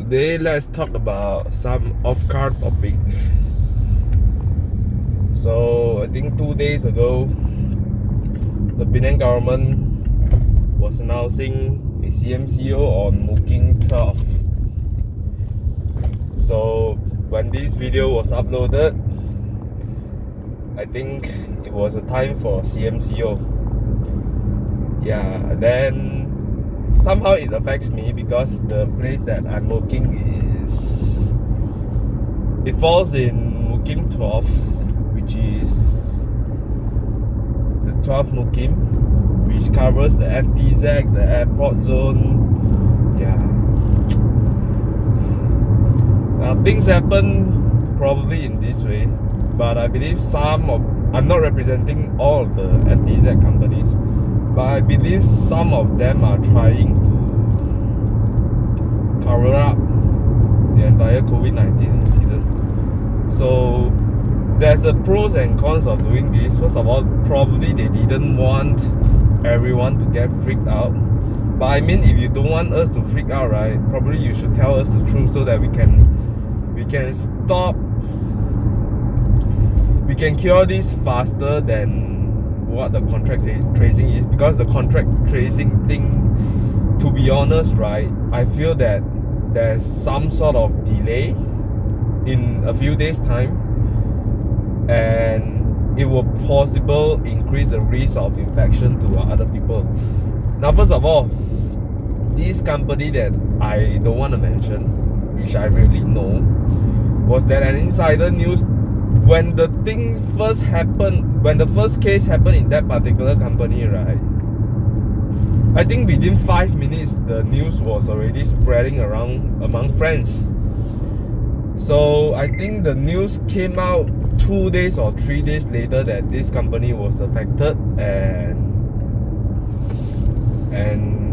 Today let's talk about some off-card topic. So I think 2 days ago, the Penang government was announcing a CMCO on Mukim 12. So when this video was uploaded, I think it was a time for CMCO. Yeah, then somehow it affects me because the place that I'm working it falls in Mukim 12, which is the 12th Mukim, which covers the FTZ, the airport zone. Yeah, things happen probably in this way, but I believe I'm not representing all of the FTZ companies, but I believe some of them are trying to cover up the entire COVID-19 incident. So there's a pros and cons of doing this. First of all, probably they didn't want everyone to get freaked out. But I mean, if you don't want us to freak out, right, probably you should tell us the truth so that we can stop. We can cure this faster than what the contract tracing is, because the contract tracing thing, to be honest, right, I feel that there's some sort of delay in a few days time, and it will possible increase the risk of infection to other people. Now, first of all, this company that I don't want to mention, which I really know, was that an insider news. When the thing first happened, when the first case happened in that particular company, right, I think within 5 minutes the news was already spreading around among friends. So I think the news came out 2 days or 3 days later that this company was affected, and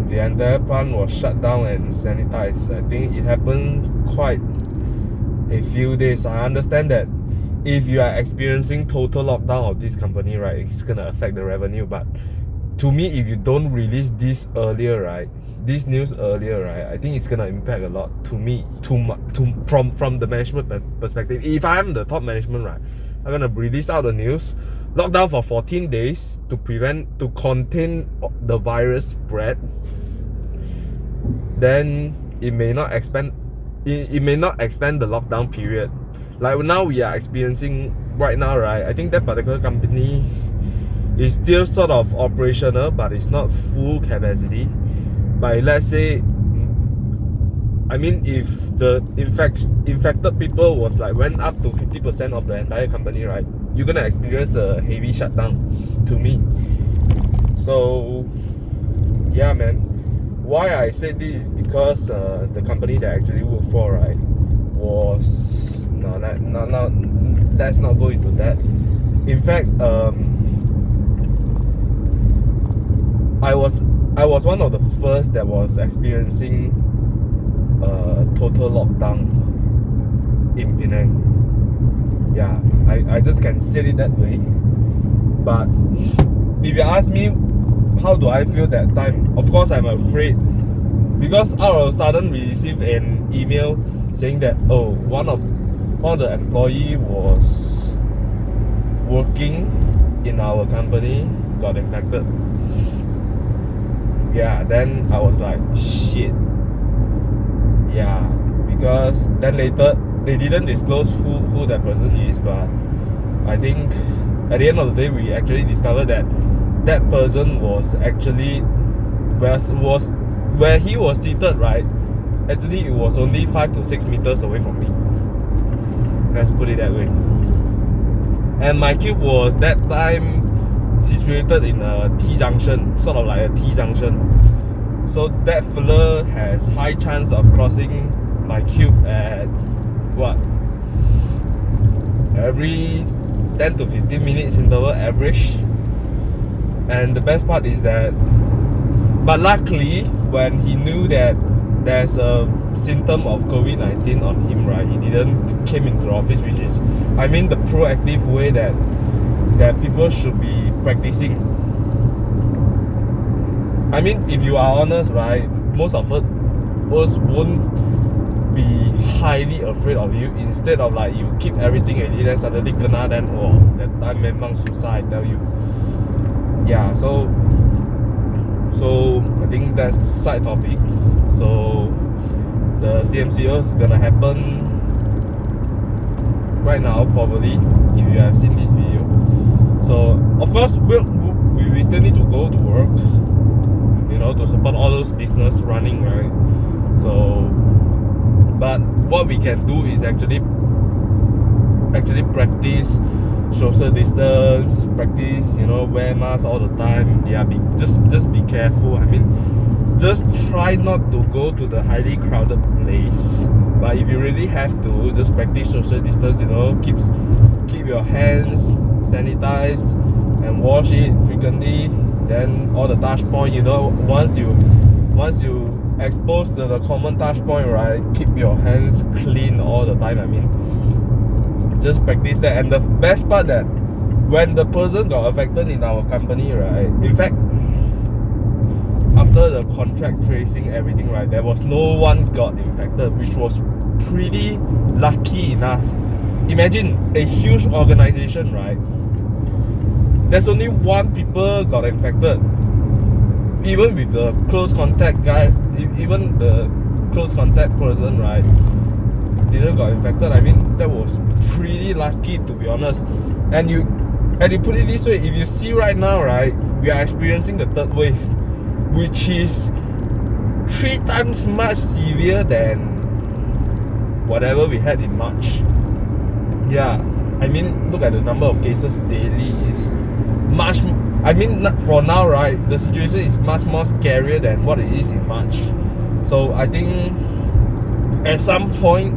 the entire plant was shut down and sanitized. I think it happened quite a few days. I understand that if you are experiencing total lockdown of this company, right, it's gonna affect the revenue. But to me, if you don't release this earlier, right, this news earlier, right, I think it's gonna impact a lot. To me, from the management perspective, if I'm the top management, right, I'm gonna release out the news, lockdown for 14 days to contain the virus spread. Then it may not extend the lockdown period. Like now we are experiencing right now, right? I think that particular company is still sort of operational, but it's not full capacity. But let's say, I mean, if the infected people was like went up to 50% of the entire company, right, you're gonna experience a heavy shutdown, to me. So yeah, man. Why I said this is because the company that I actually work for, right, was let's not go into that. In fact, I was one of the first that was experiencing total lockdown in Penang. Yeah, I just can say it that way. But if you ask me, how do I feel that time? Of course, I'm afraid, because all of a sudden we received an email saying that, oh, one of the employee was working in our company got infected. Yeah, then I was like, shit. Yeah, because then later they didn't disclose who that person is, but I think at the end of the day we actually discovered that that person was actually where he was seated, right, actually it was only 5 to 6 meters away from me. Let's put it that way. And my cube was that time situated in a T-junction, sort of like a T-junction. So that fella has high chance of crossing my cube at what? Every 10 to 15 minutes interval average. And the best part is that, but luckily, when he knew that there's a symptom of COVID-19 on him, right, he didn't came into the office, which is, I mean, the proactive way that people should be practicing. I mean, if you are honest, right, most of us won't be highly afraid of you instead of like you keep everything already then suddenly kena, then that time memang susah, I tell you. Yeah, so I think that's side topic. So the CMCO is gonna happen right now probably, if you have seen this video. So of course we still need to go to work, you know, to support all those business running, right? So but what we can do is actually practice social distance, practice, you know, wear masks all the time. Yeah, just be careful. I mean, just try not to go to the highly crowded place. But if you really have to, just practice social distance, you know, keep your hands sanitized and wash it frequently. Then all the touch point, you know, once you expose to the common touch point, right, keep your hands clean all the time. I mean, just practice that. And the best part, that when the person got affected in our company, right, in fact, after the contract tracing everything, right, there was no one got infected, which was pretty lucky enough. Imagine a huge organization, right, there's only one people got infected. Even with the close contact guy, even the close contact person, right, didn't got infected. I mean, that was pretty lucky, to be honest. And you put it this way, if you see right now, right, we are experiencing the third wave, which is 3 times much severe than whatever we had in March. Yeah, I mean, look at the number of cases daily is much. I mean, for now, right, the situation is much more scarier than what it is in March. So I think at some point,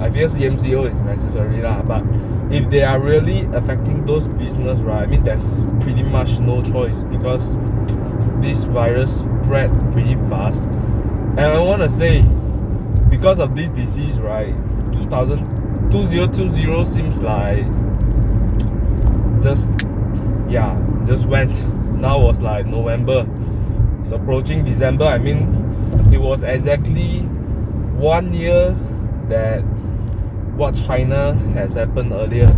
I feel CMCO is necessary lah. But if they are really affecting those business, right, I mean, there's pretty much no choice, because this virus spread pretty fast. And I want to say, because of this disease, right, 2020 seems like just went. Now was like November, it's approaching December. I mean, it was exactly 1 year that what China has happened earlier.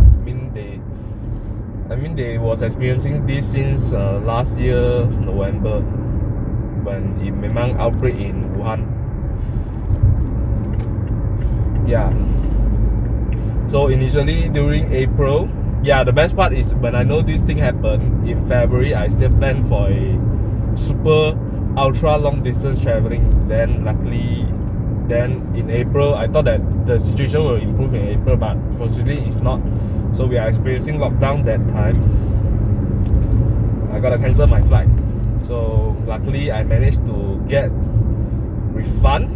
I mean they was experiencing this since last year November, when it memang outbreak in Wuhan. Yeah, so initially during April, yeah, the best part is when I know this thing happened in February, I still planned for a super ultra long distance traveling. Then luckily, then in April, I thought that the situation will improve in April, but fortunately it's not. So we are experiencing lockdown that time. I gotta cancel my flight. So luckily I managed to get refund,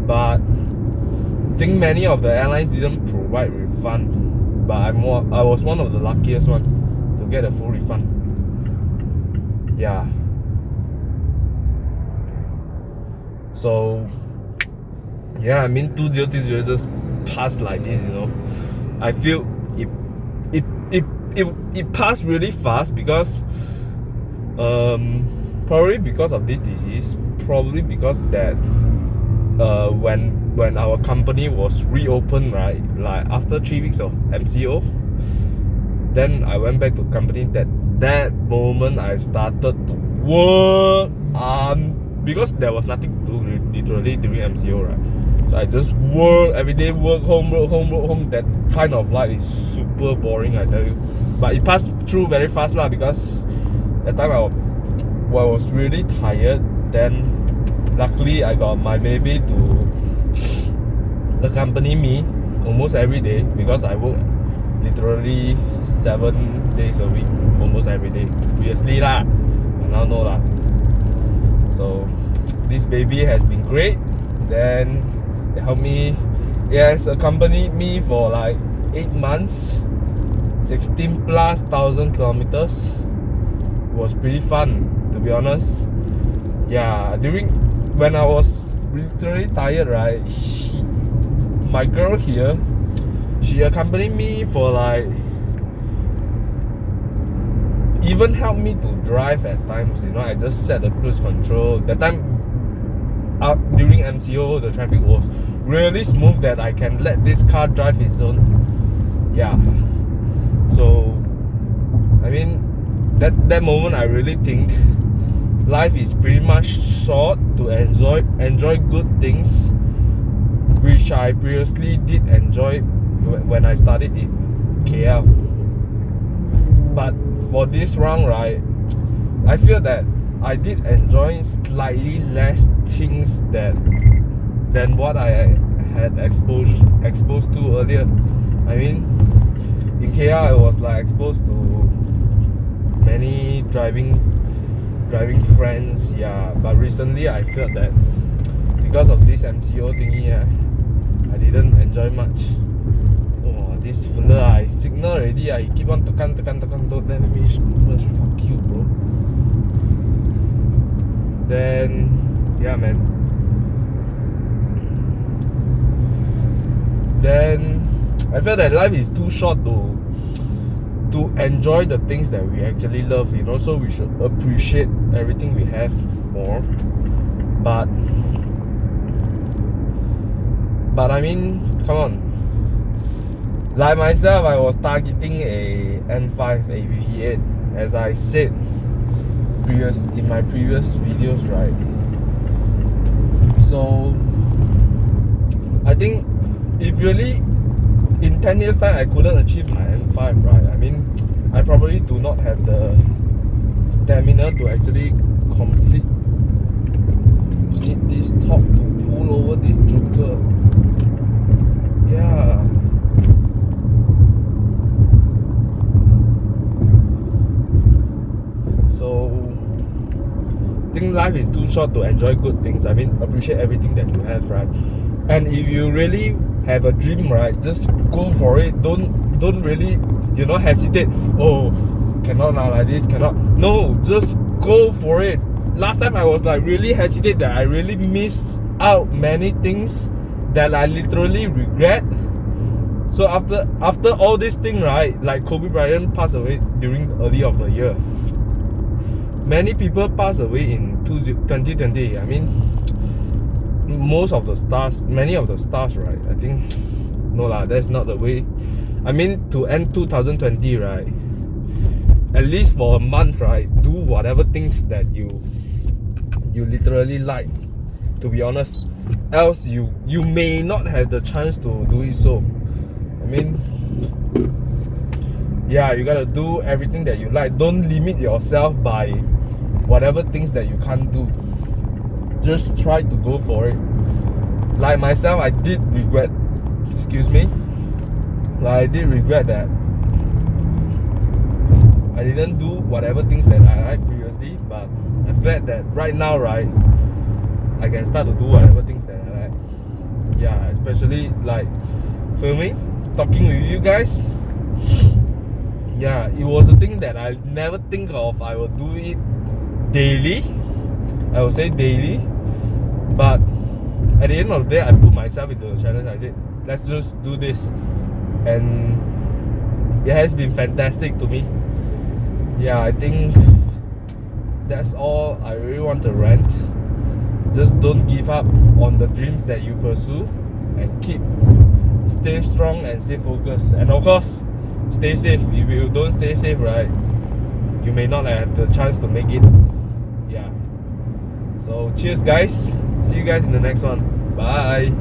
but I think many of the airlines didn't provide refund. But I was one of the luckiest one to get a full refund. Yeah. So yeah, I mean, 2020 just passed like this, you know. I feel it passed really fast, because probably because of this disease, probably because that when our company was reopened, right, like after 3 weeks of MCO, then I went back to company. That moment I started to work, because there was nothing to do literally during MCO, right? So I just work every day, work home. That kind of life is super boring, I tell you. But it passed through very fast lah, because that time I was really tired. Then luckily I got my baby to accompany me almost every day, because I work literally 7 days a week, almost every day previously lah, but now no lah. So this baby has been great. Then it helped me, it has accompanied me for like 8 months, 16,000+ kilometers. It was pretty fun, to be honest. Yeah, when I was literally tired, right, my girl here, she accompanied me for like, even helped me to drive at times, you know. I just set the cruise control. That time during MCO, the traffic was really smooth that I can let this car drive its own. Yeah. So, I mean, that moment I really think life is pretty much short to enjoy good things, which I previously did enjoy when I started in KL. But for this round, right, I feel that I did enjoy slightly less things than what I had exposed to earlier. I mean, in KL I was like exposed to many driving friends, yeah. But recently I felt that because of this MCO thingy, I didn't enjoy much. Oh, this fella, I signal already, I keep on tekan, don't let me merge. Fuck you, bro. Then, yeah, man. Then I felt that life is too short to enjoy the things that we actually love, you know. So we should appreciate everything we have more. But I mean, come on. Like myself, I was targeting a N5, a VV8, as I said in my previous videos, right? So I think if really in 10 years time I couldn't achieve my N5, right, I mean, I probably do not have the stamina to actually complete this top to pull over this joker. Yeah. So I think life is too short to enjoy good things. I mean, appreciate everything that you have, right? And if you really have a dream, right, just go for it. Don't really, you know, hesitate. Oh, cannot now, like this, cannot. No, just go for it. Last time I was like really hesitate that I really missed out many things that I literally regret. So after all this thing, right, like Kobe Bryant passed away during early of the year. Many people pass away in 2020. I mean, many of the stars, right? I think no lah, that's not the way. I mean, to end 2020, right, at least for a month, right, do whatever things that you literally like, to be honest. Else you may not have the chance to do it. So I mean, yeah, you gotta do everything that you like. Don't limit yourself by whatever things that you can't do. Just try to go for it. Like myself, I did regret, I did regret that I didn't do whatever things that I liked previously. But I'm glad that right now, right, I can start to do whatever things that I like. Yeah, especially like filming, talking with you guys. Yeah, it was a thing that I never think of I will do it daily. I would say daily. But at the end of the day, I put myself into the challenge. I said, let's just do this. And it has been fantastic to me. Yeah, I think that's all I really want to rant. Just don't give up on the dreams that you pursue, and stay strong and stay focused. And of course, stay safe. If you don't stay safe, right, you may not have the chance to make it. Yeah. So cheers, guys. See you guys in the next one. Bye.